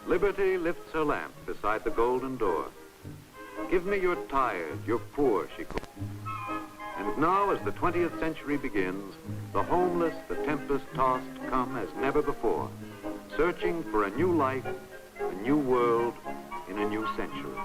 Liberty lifts her lamp beside the golden door. Give me your tired, your poor, she calls. And now, as the 20th century begins, the homeless, the tempest-tossed come as never before, searching for a new life, a new world, in a new century.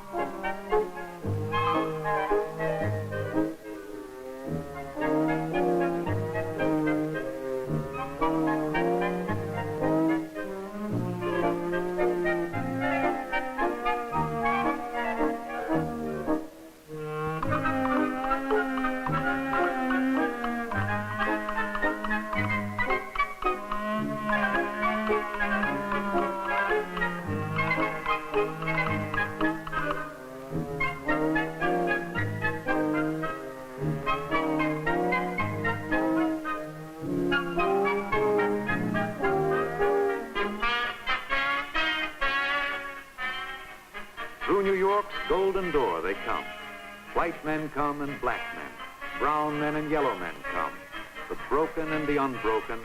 Through New York's golden door they come. White men come and black men. Brown men and yellow men come. The broken and the unbroken,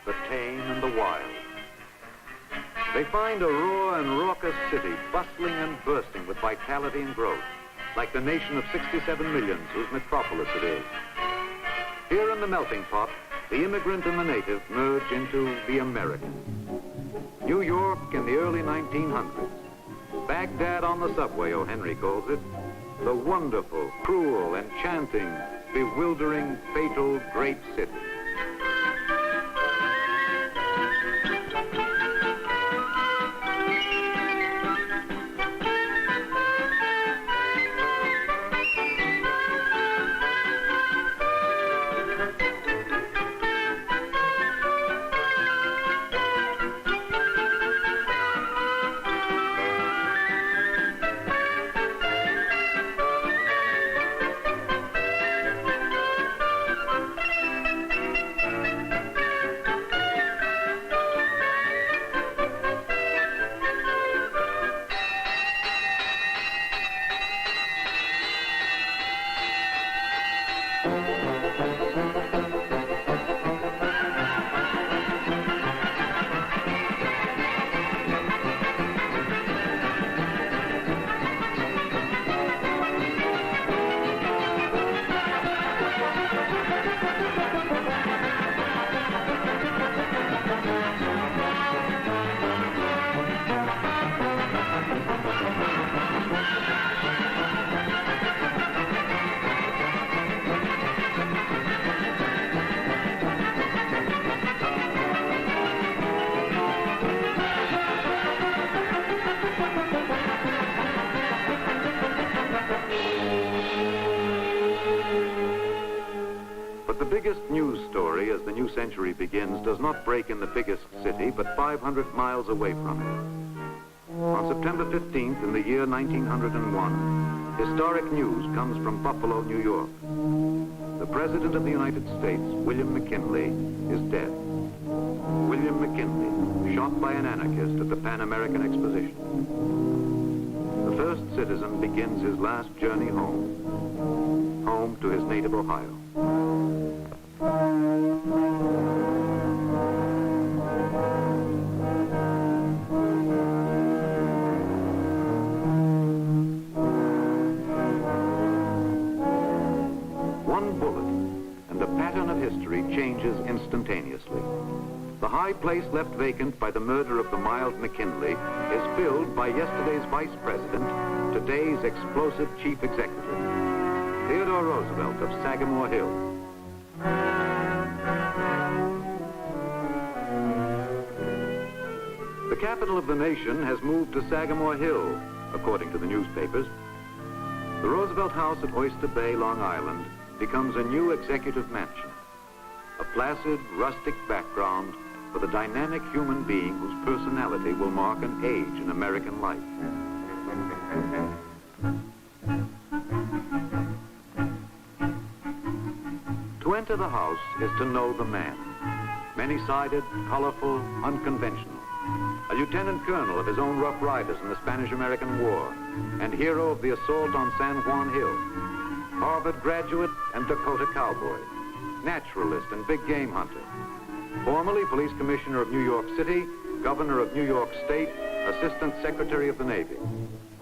the tame and the wild. They find a raw and raucous city bustling and bursting with vitality and growth, like the nation of 67 millions whose metropolis it is. Here in the melting pot, the immigrant and the native merge into the American. New York in the early 1900s. Baghdad on the subway, O. Henry calls it. The wonderful, cruel, enchanting, bewildering, fatal, great city. The biggest news story as the new century begins does not break in the biggest city, but 500 miles away from it. On September 15th in the year 1901, historic news comes from Buffalo, New York. The President of the United States, William McKinley, is dead. William McKinley, shot by an anarchist at the Pan American Exposition. The first citizen begins his last journey home, home to his native Ohio. One bullet, and the pattern of history changes instantaneously. The high place left vacant by the murder of the mild McKinley is filled by yesterday's vice president, today's explosive chief executive, Theodore Roosevelt of Sagamore Hill. The capital of the nation has moved to Sagamore Hill, according to the newspapers. The Roosevelt House at Oyster Bay, Long Island, becomes a new executive mansion, a placid, rustic background for the dynamic human being whose personality will mark an age in American life. To enter the house is to know the man. Many-sided, colorful, unconventional. A lieutenant colonel of his own Rough Riders in the Spanish-American War, and hero of the assault on San Juan Hill. Harvard graduate and Dakota cowboy. Naturalist and big game hunter. Formerly police commissioner of New York City, governor of New York State, Assistant Secretary of the Navy.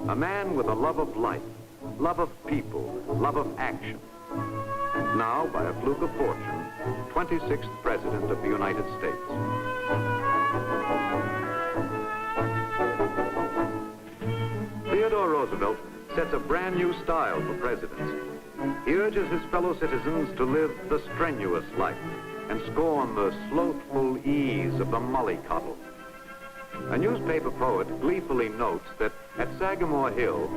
A man with a love of life, love of people, love of action. And now, by a fluke of fortune, 26th President of the United States. Theodore Roosevelt sets a brand new style for presidency. He urges his fellow citizens to live the strenuous life and scorn the slothful ease of the mollycoddle. A newspaper poet gleefully notes that at Sagamore Hill,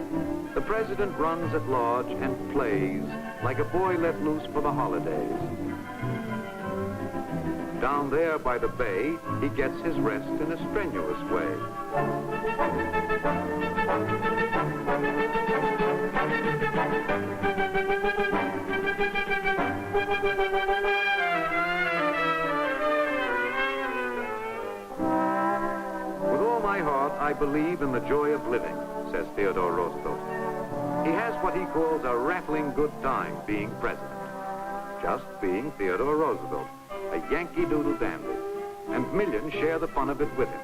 the president runs at large and plays like a boy let loose for the holidays. Down there by the bay, he gets his rest in a strenuous way. I believe in the joy of living, says Theodore Roosevelt. He has what he calls a rattling good time being president. Just being Theodore Roosevelt, a Yankee Doodle dandy, and millions share the fun of it with him.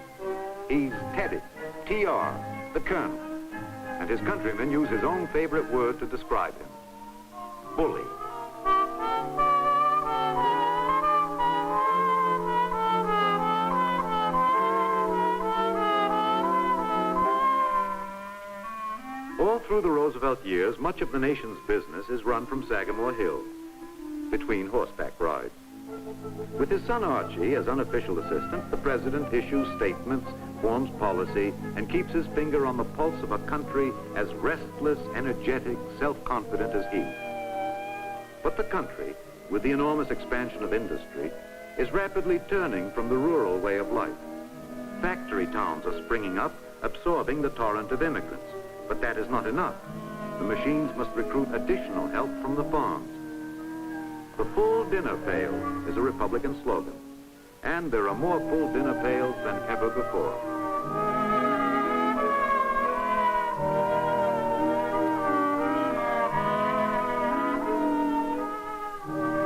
He's Teddy, TR, the Colonel, and his countrymen use his own favorite word to describe him, bully. All through the Roosevelt years, much of the nation's business is run from Sagamore Hill, between horseback rides. With his son Archie as unofficial assistant, the president issues statements, forms policy, and keeps his finger on the pulse of a country as restless, energetic, self-confident as he. But the country, with the enormous expansion of industry, is rapidly turning from the rural way of life. Factory towns are springing up, absorbing the torrent of immigrants. But that is not enough. The machines must recruit additional help from the farms. The full dinner pail is a Republican slogan, and there are more full dinner pails than ever before.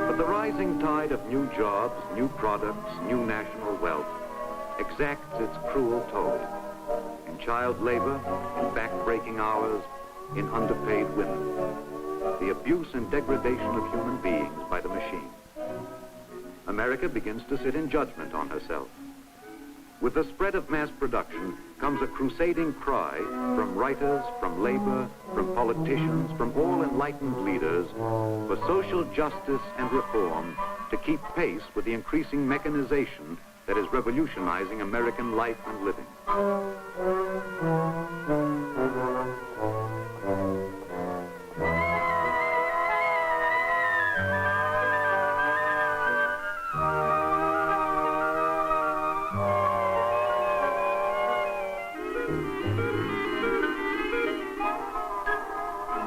But the rising tide of new jobs, new products, new national wealth exacts its cruel toll. In child labor, in back-breaking hours, in underpaid women. The abuse and degradation of human beings by the machine. America begins to sit in judgment on herself. With the spread of mass production comes a crusading cry from writers, from labor, from politicians, from all enlightened leaders for social justice and reform to keep pace with the increasing mechanization that is revolutionizing American life and living.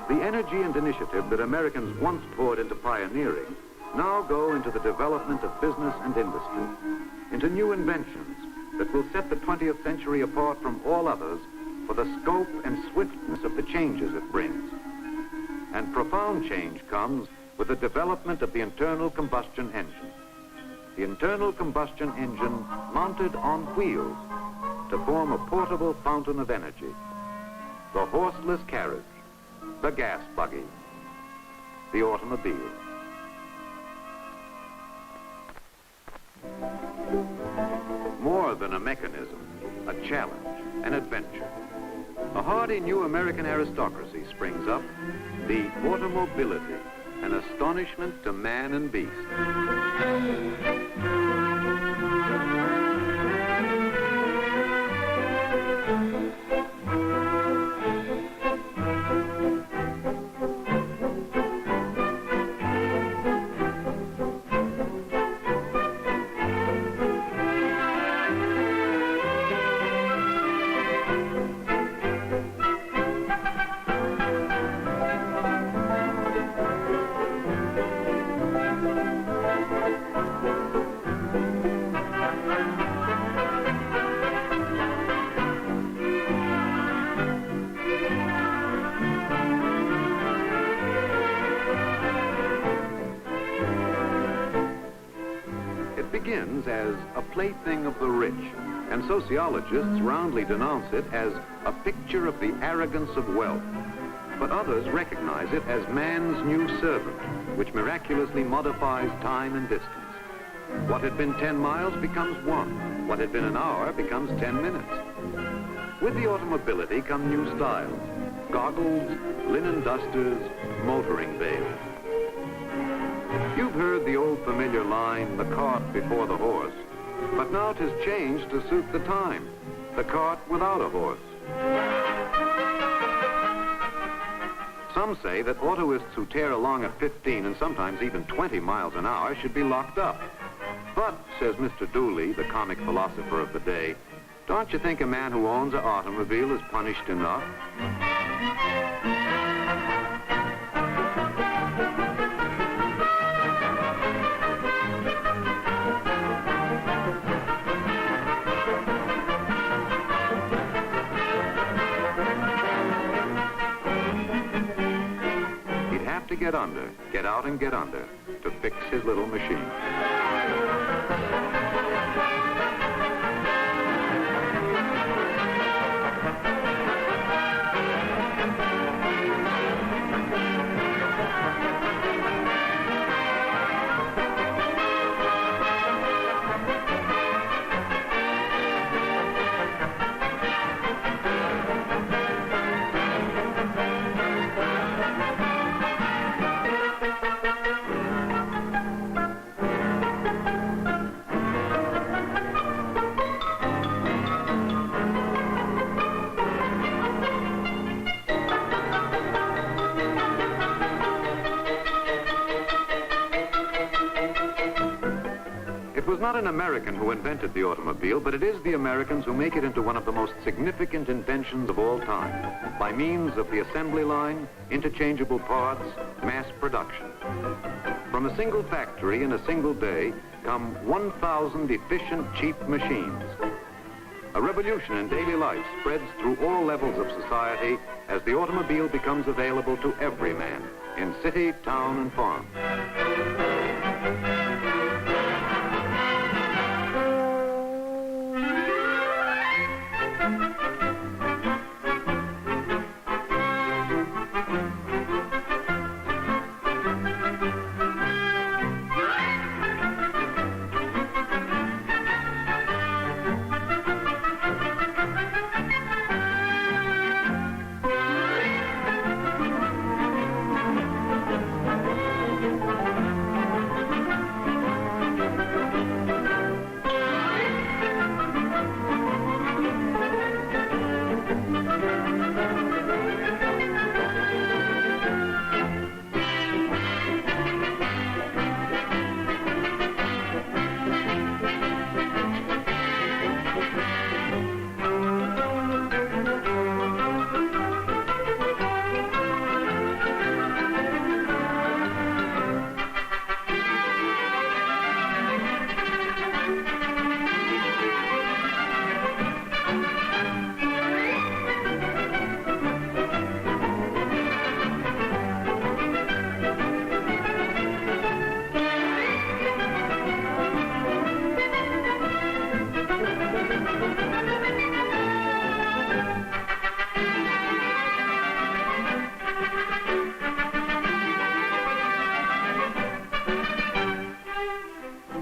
The energy and initiative that Americans once poured into pioneering now go into the development of business and industry, into new inventions that will set the 20th century apart from all others for the scope and swiftness of the changes it brings. And profound change comes with the development of the internal combustion engine. The internal combustion engine mounted on wheels to form a portable fountain of energy. The horseless carriage, the gas buggy, the automobile. More than a mechanism, a challenge, an adventure. A hardy new American aristocracy springs up, the automobility, an astonishment to man and beast. Begins as a plaything of the rich and sociologists roundly denounce it as a picture of the arrogance of wealth. But others recognize it as man's new servant, which miraculously modifies time and distance. What had been 10 miles becomes 1. What had been an hour becomes 10 minutes. With the automobility come new styles: goggles, linen dusters, motoring veils. You've heard the old familiar line, the cart before the horse, but now it has changed to suit the time, the cart without a horse. Some say that autoists who tear along at 15 and sometimes even 20 miles an hour should be locked up. But, says Mr. Dooley, the comic philosopher of the day, don't you think a man who owns an automobile is punished enough? He'd have to get under, get out and get under, to fix his little machine. It was not an American who invented the automobile, but it is the Americans who make it into one of the most significant inventions of all time, by means of the assembly line, interchangeable parts, mass production. From a single factory in a single day come 1,000 efficient, cheap machines. A revolution in daily life spreads through all levels of society as the automobile becomes available to every man, in city, town, and farm.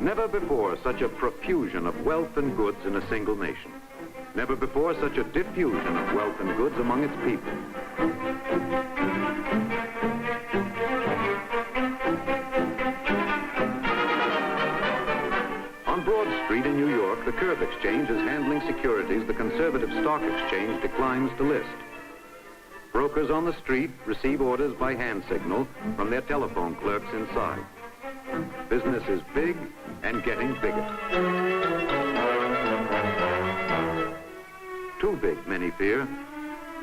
Never before such a profusion of wealth and goods in a single nation. Never before such a diffusion of wealth and goods among its people. On Broad Street in New York, the Curve Exchange is handling securities the conservative stock exchange declines to list. Brokers on the street receive orders by hand signal from their telephone clerks inside. Business is big and getting bigger. Too big, many fear.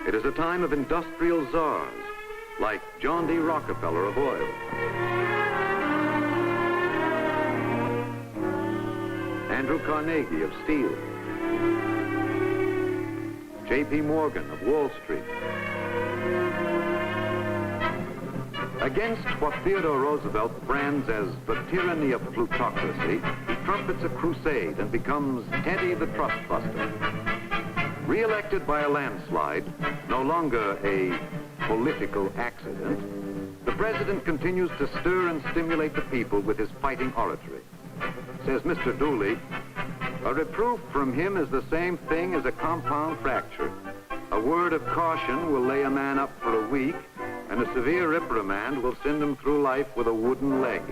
It is a time of industrial czars, like John D. Rockefeller of oil, Andrew Carnegie of steel, J.P. Morgan of Wall Street. Against what Theodore Roosevelt brands as the tyranny of plutocracy, he trumpets a crusade and becomes Teddy the Trustbuster. Re-elected by a landslide, no longer a political accident, the president continues to stir and stimulate the people with his fighting oratory. Says Mr. Dooley, a reproof from him is the same thing as a compound fracture. A word of caution will lay a man up for a week, and a severe reprimand will send him through life with a wooden leg.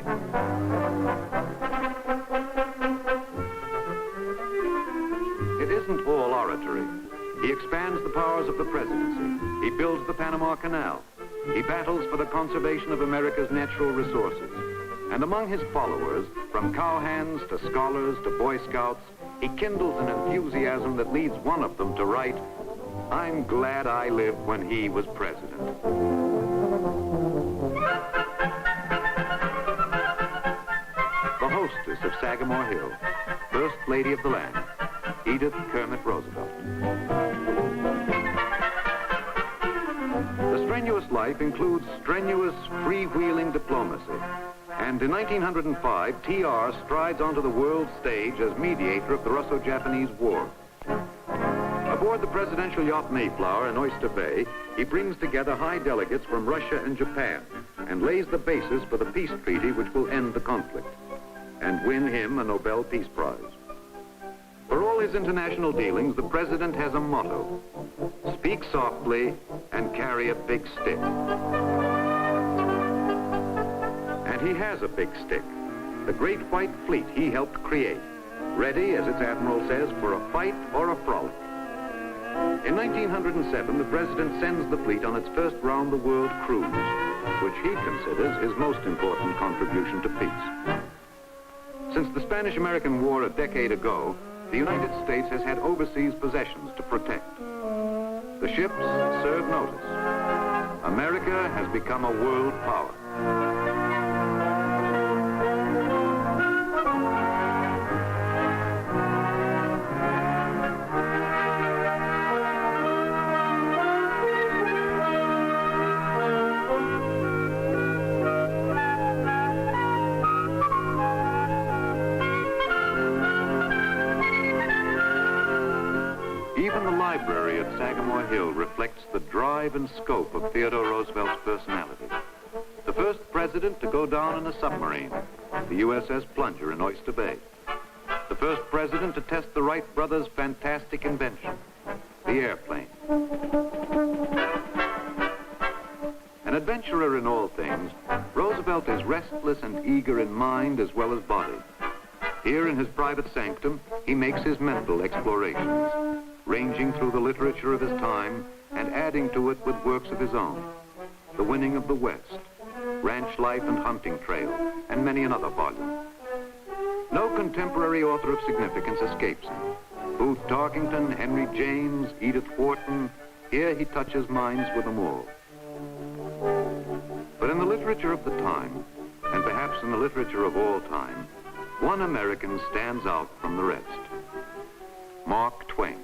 It isn't all oratory. He expands the powers of the presidency. He builds the Panama Canal. He battles for the conservation of America's natural resources. And among his followers, from cowhands to scholars to Boy Scouts, he kindles an enthusiasm that leads one of them to write, "I'm glad I lived when he was president." The hostess of Sagamore Hill, First Lady of the land, Edith Kermit Roosevelt. The strenuous life includes strenuous, freewheeling diplomacy. And in 1905, TR strides onto the world stage as mediator of the Russo-Japanese War. Aboard the presidential yacht Mayflower in Oyster Bay, he brings together high delegates from Russia and Japan and lays the basis for the peace treaty which will end the conflict and win him a Nobel Peace Prize. For all his international dealings, the president has a motto: speak softly and carry a big stick. And he has a big stick, the great white fleet he helped create, ready, as its admiral says, for a fight or a frolic. In 1907, the president sends the fleet on its first round-the-world cruise, which he considers his most important contribution to peace. Since the Spanish-American War a decade ago, the United States has had overseas possessions to protect. The ships serve notice. America has become a world power. Even the library at Sagamore Hill reflects the drive and scope of Theodore Roosevelt's personality. The first president to go down in a submarine, the USS Plunger in Oyster Bay. The first president to test the Wright brothers' fantastic invention, the airplane. An adventurer in all things, Roosevelt is restless and eager in mind as well as body. Here in his private sanctum, he makes his mental explorations, ranging through the literature of his time and adding to it with works of his own. The Winning of the West, Ranch Life and Hunting Trail, and many another volume. No contemporary author of significance escapes him. Booth Tarkington, Henry James, Edith Wharton, here he touches minds with them all. But in the literature of the time, and perhaps in the literature of all time, one American stands out from the rest. Mark Twain.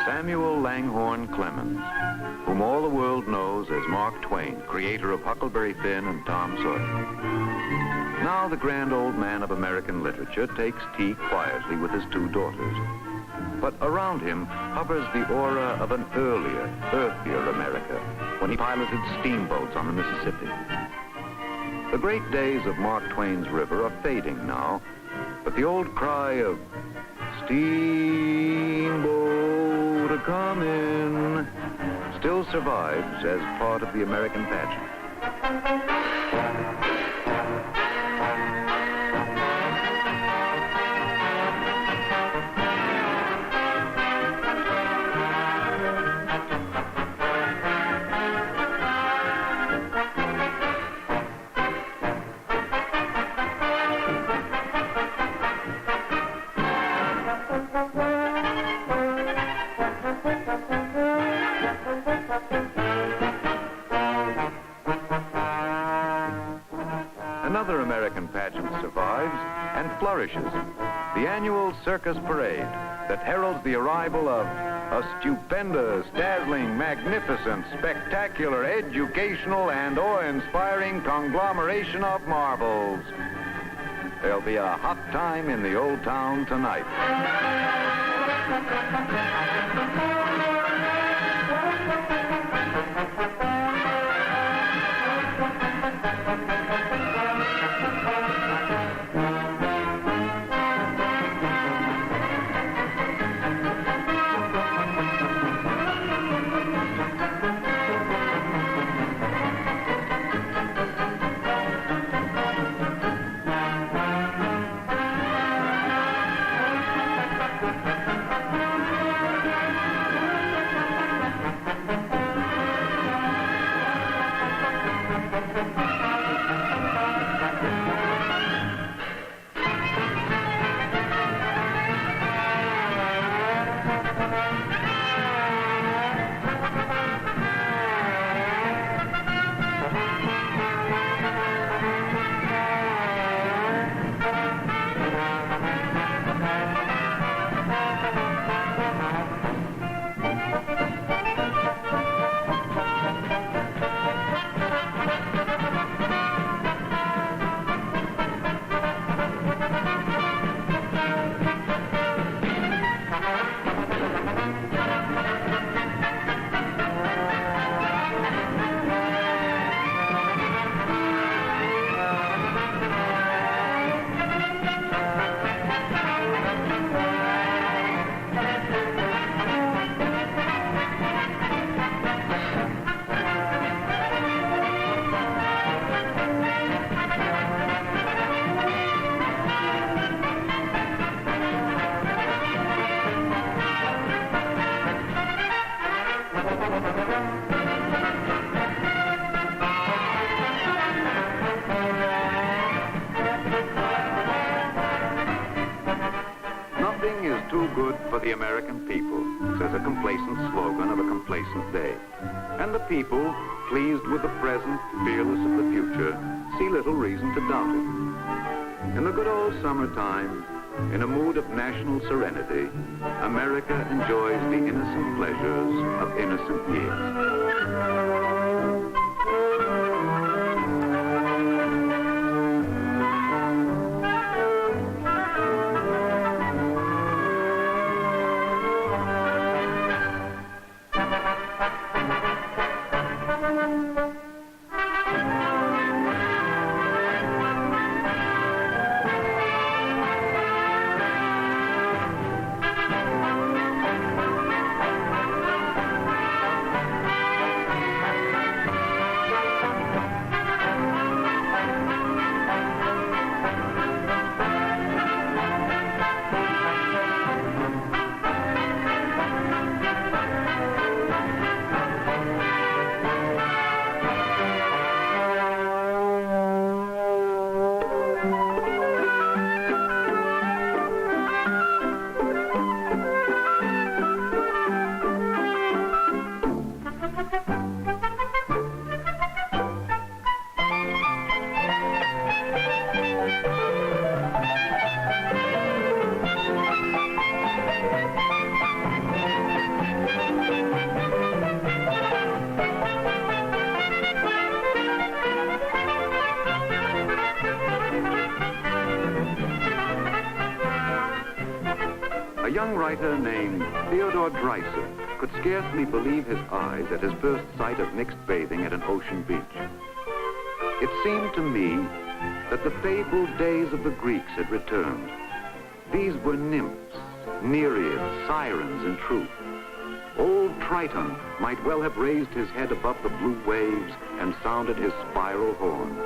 Samuel Langhorne Clemens, whom all the world knows as Mark Twain, creator of Huckleberry Finn and Tom Sawyer. Now the grand old man of American literature takes tea quietly with his two daughters. But around him hovers the aura of an earlier, earthier America, when he piloted steamboats on the Mississippi. The great days of Mark Twain's river are fading now, but the old cry of steamboat a-comin' still survives as part of the American pageant. Another American pageant survives and flourishes. the annual circus parade that heralds the arrival of a stupendous, dazzling, magnificent, spectacular, educational, and awe-inspiring conglomeration of marvels. There'll be a hot time in the old town tonight. Nothing is too good for the American people, says a complacent slogan of a complacent day. And the people, pleased with the present, fearless of the future, see little reason to doubt it. In the good old summertime, in a mood of national serenity, America enjoys the innocent pleasures of innocent years. A young writer named Theodore Roosevelt could scarcely believe his eyes at his first sight of mixed bathing at an ocean beach. It seemed to me that the fabled days of the Greeks had returned. These were nymphs, nereids, sirens in truth. Old Triton might well have raised his head above the blue waves and sounded his spiral horn.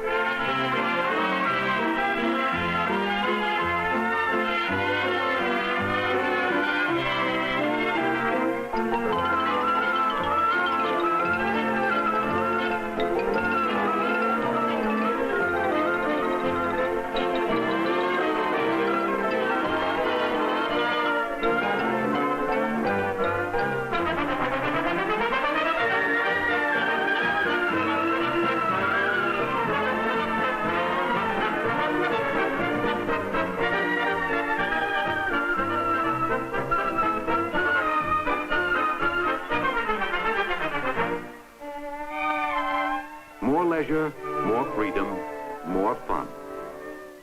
pleasure, more freedom, more fun.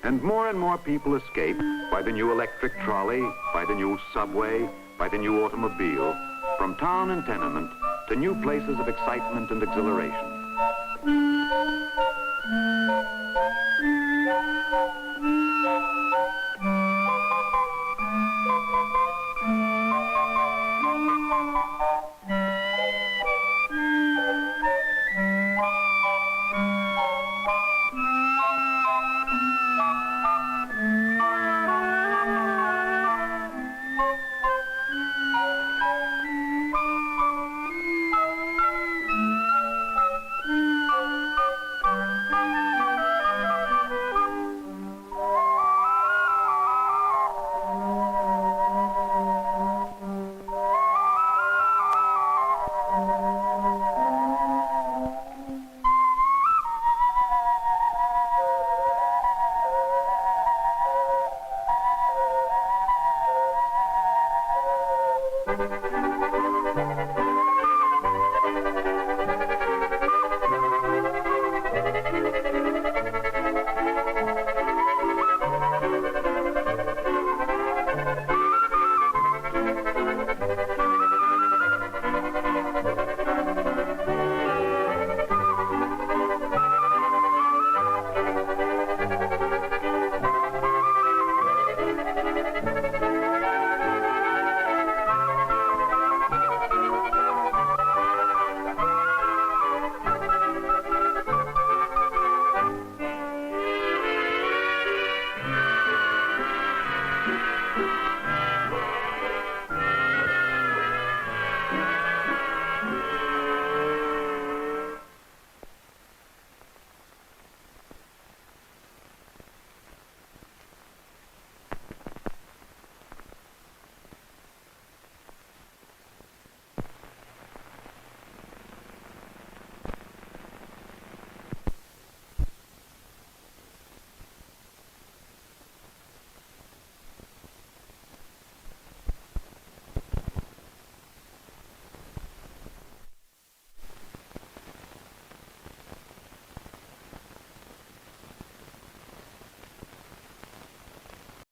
And more people escape by the new electric trolley, by the new subway, by the new automobile, from town and tenement to new places of excitement and exhilaration.